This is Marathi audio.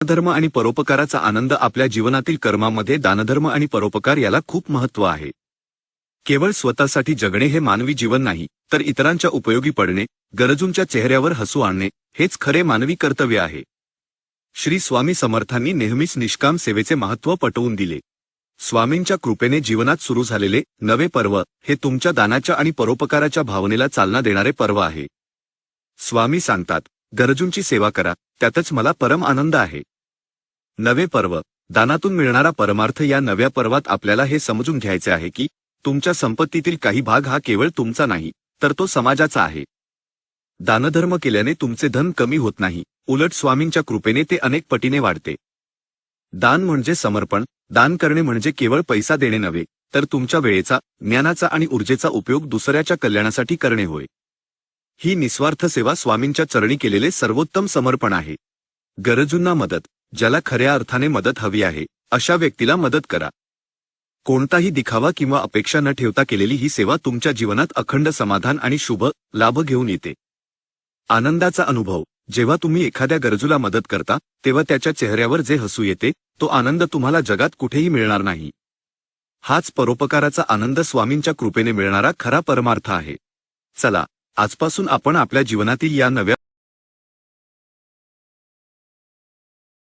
दानधर्म आणि परोपकाराचा आनंद आपल्या जीवनातील कर्मामध्ये दानधर्म आणि परोपकार याला खूप महत्त्व आहे. केवळ स्वतःसाठी जगणे हे मानवी जीवन नाही, तर इतरांच्या उपयोगी पडणे, गरजूंच्या चेहऱ्यावर हसू आणणे हेच खरे मानवी कर्तव्य आहे. श्री स्वामी समर्थांनी नेहमीच निष्काम सेवेचे महत्त्व पटवून दिले. स्वामींच्या कृपेने जीवनात सुरू झालेले नवे पर्व हे तुमच्या दानाच्या आणि परोपकाराच्या भावनेला चालना देणारे पर्व आहे. स्वामी सांगतात, गरजूंची सेवा करा, त्यातच मला परम आनंद आहे. नवे पर्व, दानातून मिळणारा परमार्थ. या नव्या पर्वात आपल्याला हे समजून घ्यायचे आहे की तुमच्या संपत्तीतील काही भाग हा केवळ तुमचा नाही, तर तो समाजाचा आहे. दानधर्म केल्याने तुमचे धन कमी होत नाही, उलट स्वामींच्या कृपेने ते अनेक पटीने वाढते. दान म्हणजे समर्पण. दान करणे म्हणजे केवळ पैसा देणे नव्हे, तर तुमच्या वेळेचा, ज्ञानाचा आणि ऊर्जेचा उपयोग दुसऱ्याच्या कल्याणासाठी करणे होय. ही निस्वार्थ सेवा स्वामींच्या चरणी केलेले सर्वोत्तम समर्पण आहे. गरजूंना मदत. ज्याला खऱ्या अर्थाने मदत हवी आहे, अशा व्यक्तीला मदत करा. कोणताही दिखावा किंवा अपेक्षा न ठेवता केलेली ही सेवा तुमच्या जीवनात अखंड समाधान आणि शुभ लाभ घेऊन येते. आनंदाचा अनुभव. जेव्हा तुम्ही एखाद्या गरजूला मदत करता, तेव्हा त्याच्या चेहऱ्यावर जे हसू येते, तो आनंद तुम्हाला जगात कुठेही मिळणार नाही. हाच परोपकाराचा आनंद, स्वामींच्या कृपेने मिळणारा खरा परमार्थ आहे. चला, आजपासून आपण आपल्या जीवनातील या नव्या